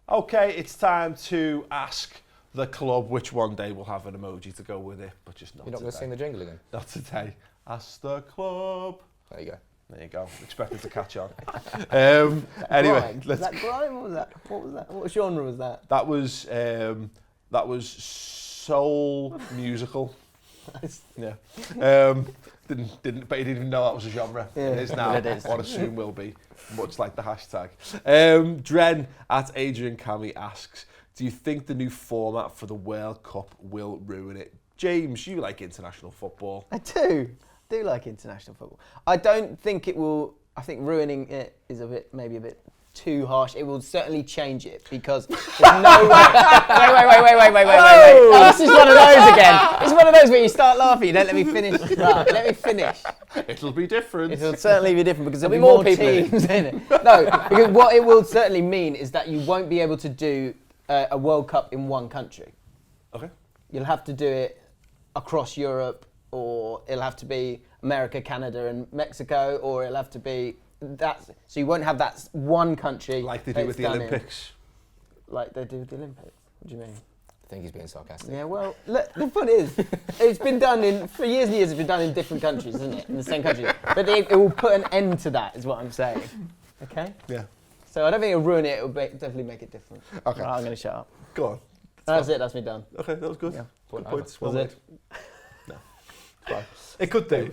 Okay, it's time to ask the club, which one day will have an emoji to go with it, but just not today. You're not going to sing the jingle again? Not today. Ask the club. There you go. There you go. Expected to catch on. Anyway, Was that grime? What was that? What was that? What genre was that? That was soul musical. Nice. Yeah. Didn't, but he didn't even know that was a genre. Yeah, it is now. it is. Or soon will be, much like the hashtag. Dren at Adrian Cammy asks, do you think the new format for the World Cup will ruin it? James, you like international football. I do like international football. I don't think it will. I think ruining it is maybe a bit too harsh. It will certainly change it because there's no way. Wait. Oh, this is one of those again. It's one of those where you start laughing. You don't let me finish. Right, let me finish. It'll be different. It'll certainly be different because there'll be more teams in it. No, because what it will certainly mean is that you won't be able to do a World Cup in one country. Okay. You'll have to do it across Europe, or it'll have to be America, Canada, and Mexico, or it'll have to be that. So you won't have that one country like they do with the Olympics. Like they do with the Olympics. What do you mean? I think he's being sarcastic. Yeah, well, look, the point is, it's been done for years and years. It's been done in different countries, isn't it? In the same country, but it will put an end to that, is what I'm saying. Okay. Yeah. So I don't think it'll ruin it. It'll definitely make it different. Okay. Right, I'm going to shut up. Go on. That's it. That's me done. Okay, that was good. Yeah. Good points. Was it? No. Fine. It could do.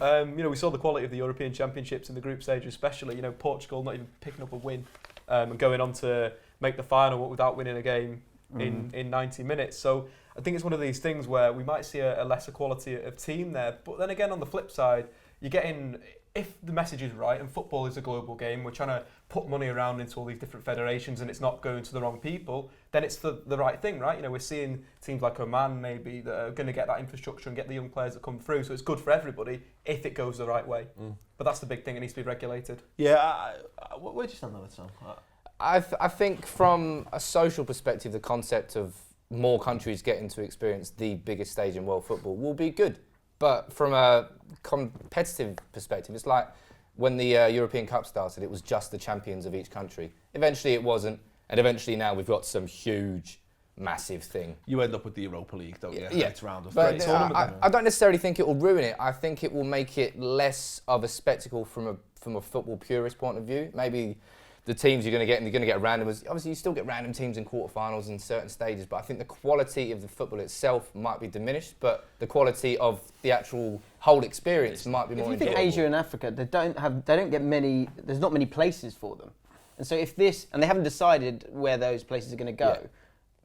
We saw the quality of the European Championships in the group stage, especially. Portugal not even picking up a win and going on to make the final without winning a game in 90 minutes. So I think it's one of these things where we might see a lesser quality of team there. But then again, on the flip side, you're getting, if the message is right, and football is a global game, we're trying to put money around into all these different federations and it's not going to the wrong people, then it's the right thing, right? We're seeing teams like Oman maybe that are going to get that infrastructure and get the young players that come through. So it's good for everybody if it goes the right way. But that's the big thing, it needs to be regulated. Yeah, where do you stand on it, Sam? I think from a social perspective, the concept of more countries getting to experience the biggest stage in world football will be good. But from a competitive perspective, it's like when the European Cup started, it was just the champions of each country. Eventually it wasn't, and eventually now we've got some huge, massive thing. You end up with the Europa League, don't you? Yeah. It's round of but three. I don't necessarily think it will ruin it. I think it will make it less of a spectacle from a football purist point of view. Maybe the teams you're going to get randomers. Obviously, you still get random teams in quarterfinals in certain stages, but I think the quality of the football itself might be diminished, but the quality of the actual whole experience might be more enjoyable. If you think Asia and Africa, they don't get many. There's not many places for them, and so if this, and they haven't decided where those places are going to go. Yeah.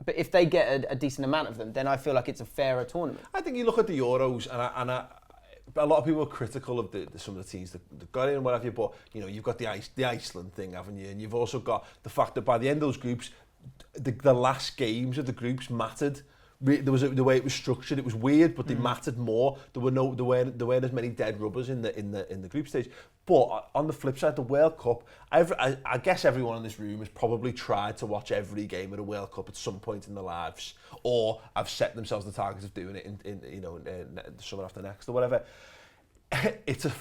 But if they get a decent amount of them, then I feel like it's a fairer tournament. I think you look at the Euros, and a lot of people are critical of some of the teams that got in and what have you, but you've got the Iceland thing, haven't you? And you've also got the fact that by the end of those groups, the last games of the groups mattered. There was the way it was structured. It was weird, but they mattered more. There weren't as many dead rubbers in the group stage. But on the flip side, the World Cup, I guess everyone in this room has probably tried to watch every game of the World Cup at some point in their lives, or have set themselves the target of doing it in the summer after next or whatever. It's a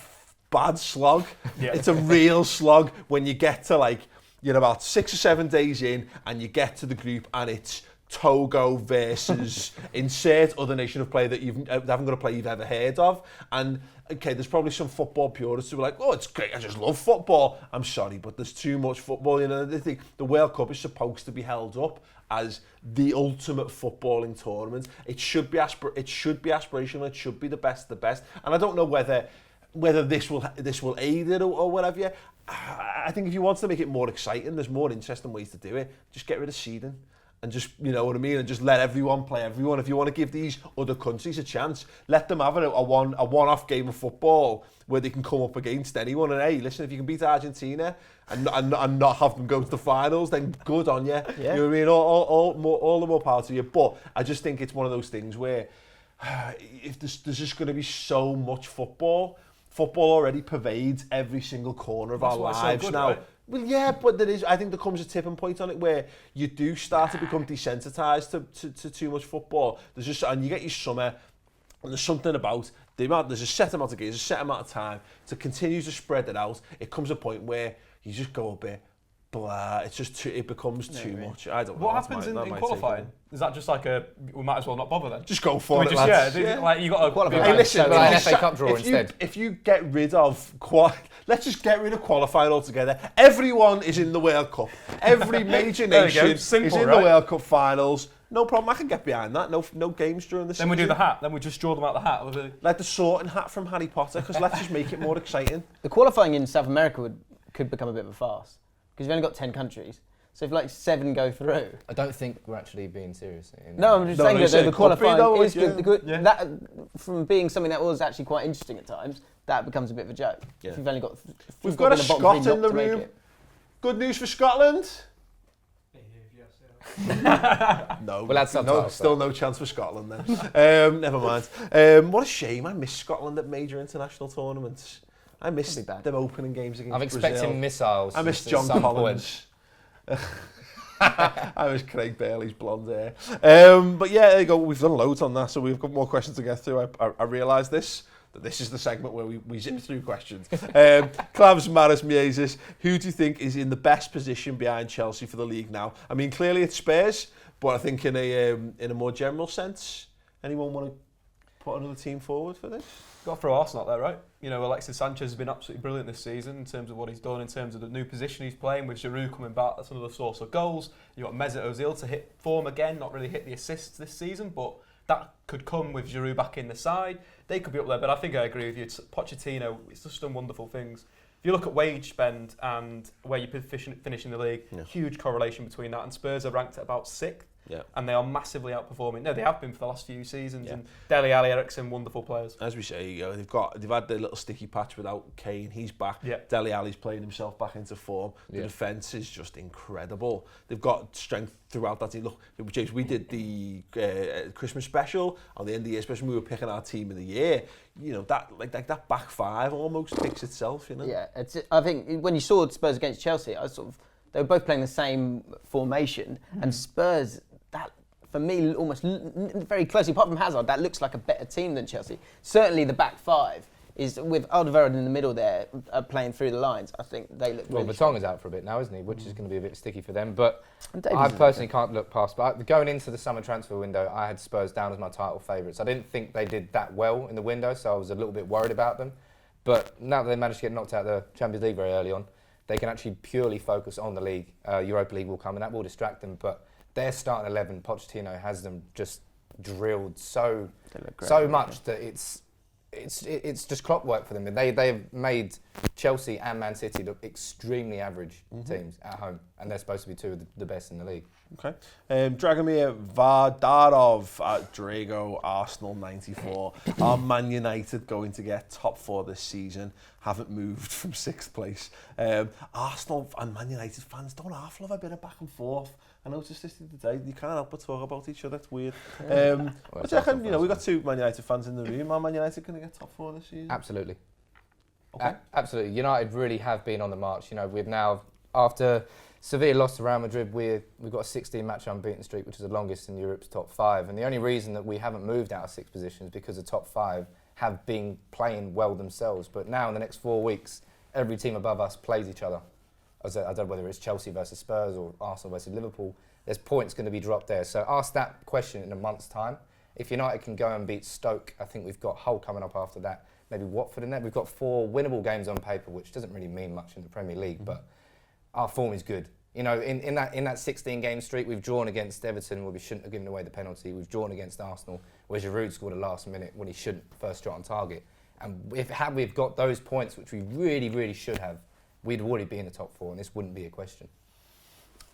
bad slog. Yeah. It's a real slog when you get to you're about 6 or 7 days in and you get to the group and it's Togo versus insert other nation of play that you haven't got a play you've ever heard of. And okay, there's probably some football purists who are like, oh, it's great, I just love football. I'm sorry, but there's too much football. They think the World Cup is supposed to be held up as the ultimate footballing tournament. It should be aspirational. It should be the best of the best. And I don't know whether this will aid it or whatever. Yeah. I think if you want to make it more exciting, there's more interesting ways to do it. Just get rid of seeding. And just, you know what I mean, and just let everyone play everyone. If you want to give these other countries a chance, let them have a one-off game of football where they can come up against anyone. And hey, listen, if you can beat Argentina and not have them go to the finals, then good on you. Yeah. You know what I mean? All the more power to you. But I just think it's one of those things where if there's just going to be so much football already pervades every single corner of our lives now. Right? Well, yeah, but I think there comes a tipping point on it where you do start to become desensitised to too much football. And you get your summer, and there's something about there's a set amount of games, a set amount of time to continue to spread it out. It comes a point where you just go a bit blah. It's just too. It becomes too much. I don't know. What happens in qualifying? Is that just like we might as well not bother then? Just go for it, lads. Yeah. Like you got to qualify. Hey, listen, like an FA Cup draw instead. If you get rid of let's just get rid of qualifying altogether. Everyone is in the World Cup. Every major nation is in the World Cup finals. No problem. I can get behind that. No games during the season. Then we do the hat. Then we just draw them out the hat. Like the sorting hat from Harry Potter, because let's just make it more exciting. The qualifying in South America could become a bit of a farce because you've only got 10 countries. So if like 7 go through, I don't think we're actually being serious. No, I'm just saying that the qualifying is good. Yeah. That from being something that was actually quite interesting at times, that becomes a bit of a joke. Yeah. If you've only got, We've got a Scot in the to make room. it. Good news for Scotland. No, We'll add subtitles, still no chance for Scotland then. Never mind. What a shame. I miss Scotland at major international tournaments. I miss them opening games against I'm expecting Brazil. missiles. I miss John Collins. I miss Craig Bailey's blonde hair. But yeah, there you go. We've done loads on that, so we've got more questions to get through. I realise that this is the segment where we zip through questions. Clavs, Maris, Miezis, who do you think is in the best position behind Chelsea for the league now? I mean, clearly it's Spurs, but I think in a more general sense, anyone want to put another team forward for this? Got to throw Arsenal out there, right? You know, Alexis Sanchez has been absolutely brilliant this season in terms of what he's done, in terms of the new position he's playing with Giroud coming back. That's another source of goals. You've got Mesut Ozil to hit form again, not really hit the assists this season, but that could come with Giroud back in the side. They could be up there, but I think I agree with you. Pochettino, it's just done wonderful things. If you look at wage spend and where you finish in the league, huge correlation between that. And Spurs are ranked at about 6th. Yeah. And they are massively outperforming. No, they have been for the last few seasons. Yeah. And Dele Alli, Ericsson, wonderful players. As we say, they've had the little sticky patch without Kane. He's back. Yeah. Dele Alli's playing himself back into form. The defence is just incredible. They've got strength throughout that team. Look, James, we did the Christmas special on the end of the year special. We were picking our team of the year. You know, that back five almost picks itself. You know. Yeah, I think when you saw Spurs against Chelsea, they were both playing the same formation, and Spurs. That, for me, almost very closely, apart from Hazard, that looks like a better team than Chelsea. Certainly the back five is, with Alderweireld in the middle there, playing through the lines, I think they look really Vertonghen's out for a bit now, isn't he? Which is going to be a bit sticky for them. But I personally can't look past. But going into the summer transfer window, I had Spurs down as my title favourites. I didn't think they did that well in the window, so I was a little bit worried about them. But now that they managed to get knocked out of the Champions League very early on, they can actually purely focus on the league. Europa League will come, and that will distract them. But their starting 11, Pochettino has them just drilled so much that it's just clockwork for them. They've made Chelsea and Man City look extremely average teams at home, and they're supposed to be two of the best in the league. Okay. Dragomir Vardarov at Drago, Arsenal 94. Are Man United going to get top 4 this season? Haven't moved from 6th place. Arsenal and Man United fans don't half love a bit of back and forth. I noticed this the other day. You can't help but talk about each other. It's weird. But I reckon, we've got 2 Man United fans in the room. Are Man United going to get top 4 this season? Absolutely. Okay. Absolutely. United really have been on the march. You know, we've now, after Sevilla lost to Real Madrid, we've got a 16-match unbeaten streak, which is the longest in Europe's top 5. And the only reason that we haven't moved out of 6th position is because the top 5 have been playing well themselves. But now in the next 4 weeks, every team above us plays each other. I don't know whether it's Chelsea versus Spurs or Arsenal versus Liverpool. There's points going to be dropped there. So ask that question in a month's time. If United can go and beat Stoke, I think we've got Hull coming up after that. Maybe Watford in there. We've got 4 winnable games on paper, which doesn't really mean much in the Premier League, but our form is good. You know, in that 16-game streak, we've drawn against Everton where we shouldn't have given away the penalty. We've drawn against Arsenal where Giroud scored a last minute when he shouldn't, first shot on target. And had we've got those points, which we really, really should have, we'd already be in the top 4, and this wouldn't be a question.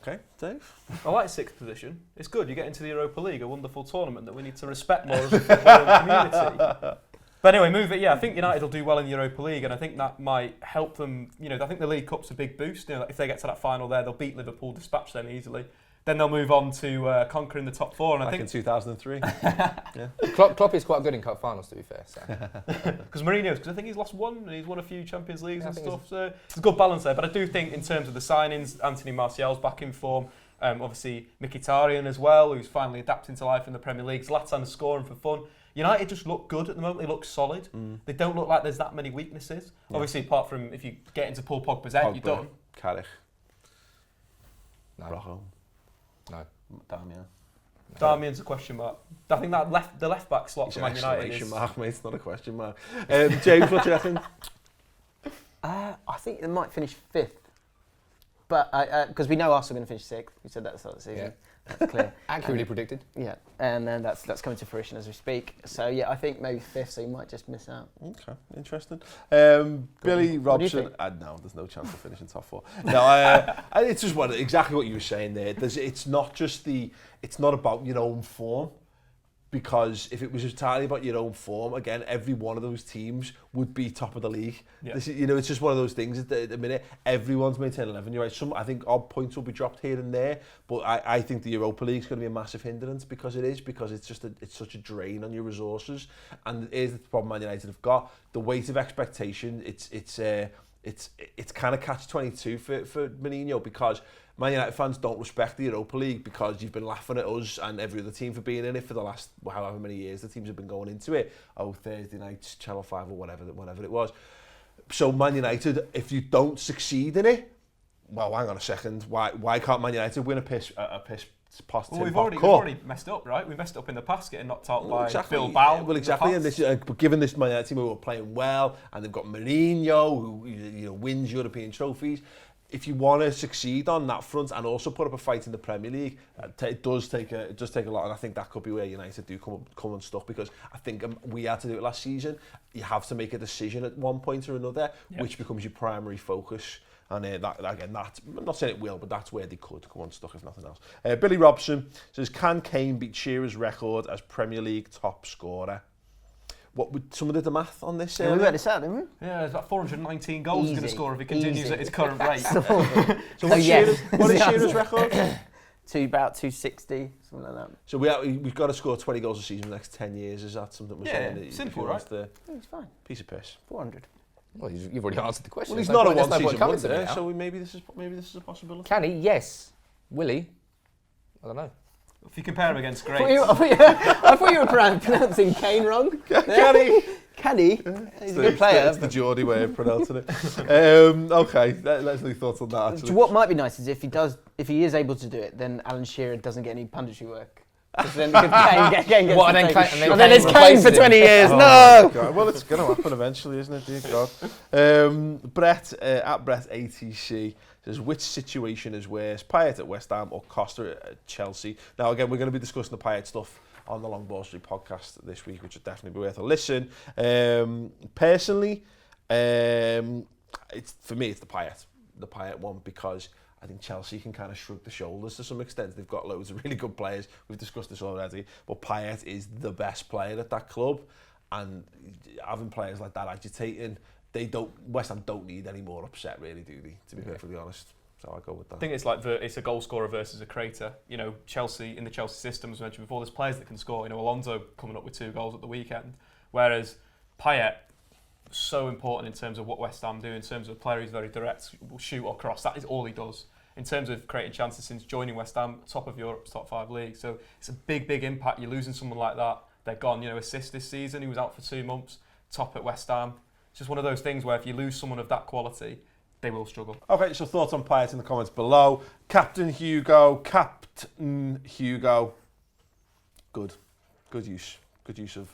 Okay, Dave? I like 6th position. It's good. You get into the Europa League, a wonderful tournament that we need to respect more as a footballing community. But anyway, I think United will do well in the Europa League, and I think that might help them. You know, I think the League Cup's a big boost. You know, if they get to that final there, they'll beat Liverpool, dispatch them easily. Then they'll move on to conquering the top 4. And I think in 2003. Yeah. Klopp is quite good in cup finals, to be fair. Because Mourinho's, because I think he's lost one, and he's won a few Champions Leagues and stuff. So it's a good balance there. But I do think in terms of the signings, Anthony Martial's back in form. Obviously Mkhitaryan as well, who's finally adapting to life in the Premier League. Zlatan's scoring for fun. United just look good at the moment. They look solid. They don't look like there's that many weaknesses. Yeah. Obviously, apart from if you get into Paul Pogba's head, you're done. Carrick. No. Rocco. No. Damian. Damian's a question mark. I think that the left back slot It's for an Man United exclamation is. mark, mate. It's not a question mark. James, what do you reckon? I think they might finish 5th. But because we know Arsenal are going to finish 6th. We said that at the start of the season. Yeah. That's clear. Accurately predicted. Yeah, and then that's coming to fruition as we speak. So yeah, I think maybe 5th, so you might just miss out. Okay, interesting. Billy What do you Robson. think? No, there's no chance of finishing top 4. No, it's just exactly what you were saying there. It's not about your own form. Because if it was entirely about your own form, again, every one of those teams would be top of the league. Yeah. It's just one of those things. At the minute, everyone's maintained 11. You're right. I think odd points will be dropped here and there, but I think the Europa League's going to be a massive hindrance because it's such a drain on your resources. And here's the problem Man United have got: the weight of expectation. It's kind of catch-22 for Mourinho because Man United fans don't respect the Europa League because you've been laughing at us and every other team for being in it for the last however many years the teams have been going into it. Thursday nights, Channel 5 or whatever it was. So Man United, if you don't succeed in it, well, hang on a second. Why can't Man United win a piss past Well, we've already messed up, right? We messed up in the past, getting knocked out by Bilbao. Well, exactly. And but given this Man United team who are playing well, and they've got Mourinho, who wins European trophies. If you want to succeed on that front and also put up a fight in the Premier League, it does take a lot, and I think that could be where United do come unstuck because I think we had to do it last season. You have to make a decision at one point or another, which becomes your primary focus. And I'm not saying it will, but that's where they could come unstuck if nothing else. Billy Robson says, can Kane beat Shearer's record as Premier League top scorer? What would someone did the math on this? Yeah, we worked this out, didn't we? Yeah, it's about 419 goals he's going to score if he continues Easy. at his current rate. So what is Shearer's record? To about 260, something like that. So we've got to score 20 goals a season in the next 10 years. Is that something we're saying? Yeah, simple, right? It's fine. Piece of piss. 400. Well, you've already answered the question. Well, he's There's not no a point- there's no one-season point coming to me wonder, now. so maybe this is a possibility. Can he? Yes. Will he? I don't know. If you compare him against I greats, thought you were pronouncing Kane wrong. Can he? Can he? He's a good player. It's the Geordie way of pronouncing it. Okay, let's leave thoughts on that. Actually, What might be nice is if he is able to do it, then Alan Shearer doesn't get any punditry work. Because then Kane gets What, the and favour. then And then it's Kane replaces for him. 20 years. Oh No. my God. Well, it's going to happen eventually, isn't it? Dear God. Brett at Brett ATC says, which situation is worse, Payet at West Ham or Costa at Chelsea? Now, again, we're going to be discussing the Payet stuff on the Long Ball Street podcast this week, which would definitely be worth a listen. Personally, for me, it's the Payet one, because I think Chelsea can kind of shrug the shoulders to some extent. They've got loads of really good players. We've discussed this already, but Payet is the best player at that club, and having players like that agitating, West Ham don't need any more upset, really, do they? To be perfectly honest. So I go with that. I think it's like it's a goal scorer versus a creator. You know, Chelsea, in the Chelsea system, as mentioned before, there's players that can score. You know, Alonso coming up with 2 goals at the weekend, whereas Payet, so important in terms of what West Ham do, in terms of a player who's very direct, will shoot or cross. That is all he does. In terms of creating chances since joining West Ham, top of Europe's top 5 league. So it's a big, big impact. You're losing someone like that. They're gone. You know, assist this season. He was out for 2 months, top at West Ham. It's just one of those things where if you lose someone of that quality, they will struggle. Okay, so thoughts on Payet in the comments below. Captain Hugo. Good use of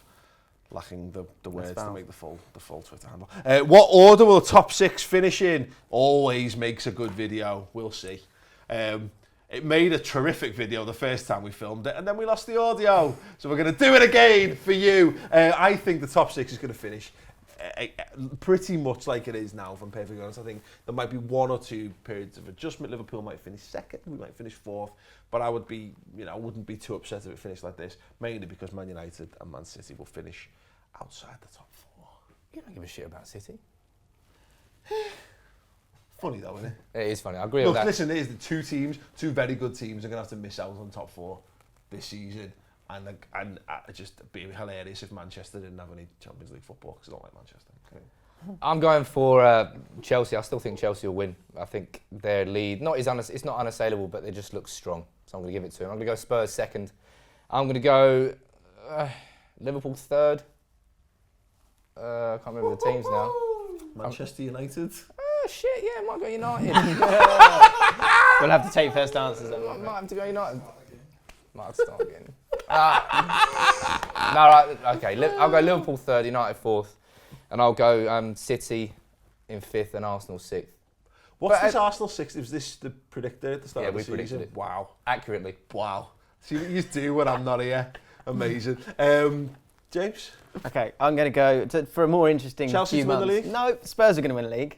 lacking the words to make the full Twitter handle. What order will top 6 finish in? Always makes a good video. We'll see. It made a terrific video the first time we filmed it, and then we lost the audio. So we're going to do it again for you. I think the top 6 is going to finish pretty much like it is now, if I'm perfectly honest. I think there might be 1 or 2 periods of adjustment. Liverpool might finish 2nd, we might finish 4th, but I wouldn't be too upset if it finished like this, mainly because Man United and Man City will finish outside the top 4. You don't give a shit about City. Funny though, isn't it? It is funny. I agree Look, with that. listen, it is the 2 very good teams are going to have to miss out on top 4 this season. And just be hilarious if Manchester didn't have any Champions League football, because I don't like Manchester. Okay. I'm going for Chelsea. I still think Chelsea will win. I think their lead it's not unassailable, but they just look strong. So I'm going to give it to them. I'm going to go Spurs 2nd. I'm going to go Liverpool 3rd. I can't remember the teams now. Manchester United. Oh shit! Yeah, I might go United. We'll have to take first answers. Then, I might have to go United. Might have to start again. No, right, okay. I'll go Liverpool 3rd, United 4th, and I'll go City in 5th and Arsenal 6th. What's this Arsenal 6th? Was this the predictor at the start of the season? Yeah, we predicted it. Wow. Accurately. Wow. See what you do when I'm not here. Amazing. James? Okay, I'm going to go for a more interesting Chelsea few to win months. the league? No, Spurs are going to win the league.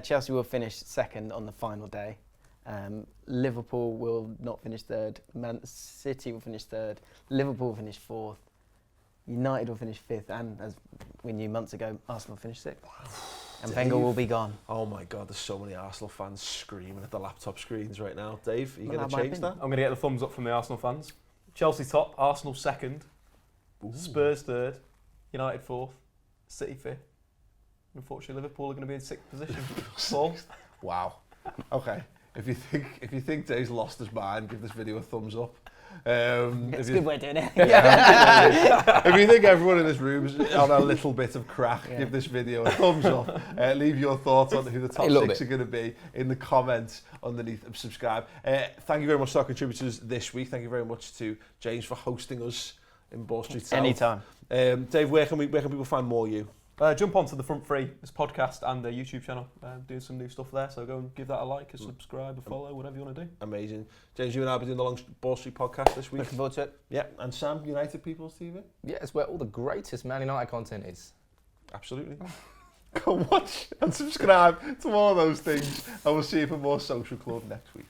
Chelsea will finish 2nd on the final day. Liverpool will not finish 3rd. Man City will finish 3rd. Liverpool will finish 4th. United will finish 5th. And as we knew months ago, Arsenal will finish 6th. And Wenger will be gone. Oh my God, there's so many Arsenal fans screaming at the laptop screens right now. Dave, are you Well, going to my change that? opinion. I'm going to get the thumbs up from the Arsenal fans. Chelsea top, Arsenal 2nd, Ooh. Spurs 3rd, United 4th, City 5th. Unfortunately, Liverpool are going to be in 6th position. Paul? Wow. Okay. If you think Dave's lost his mind, give this video a thumbs up. It's a good way of doing it. If you think everyone in this room is on a little bit of crack, give this video a thumbs up. Leave your thoughts on who the top 6 are going to be in the comments underneath and subscribe. Thank you very much to our contributors this week. Thank you very much to James for hosting us in Ball Street South. Anytime. Dave, where can people find more of you? Jump onto the Front Three, this podcast and the YouTube channel. Doing some new stuff there, so go and give that a like, a subscribe, a follow, whatever you want to do. Amazing. James, you and I will be doing the Long Ball Street podcast this week. Looking forward to it. Yeah, and Sam, United People's TV. Yeah, it's where all the greatest Man United content is. Absolutely. Go watch and subscribe to all of those things, and we'll see you for more Social Club next week.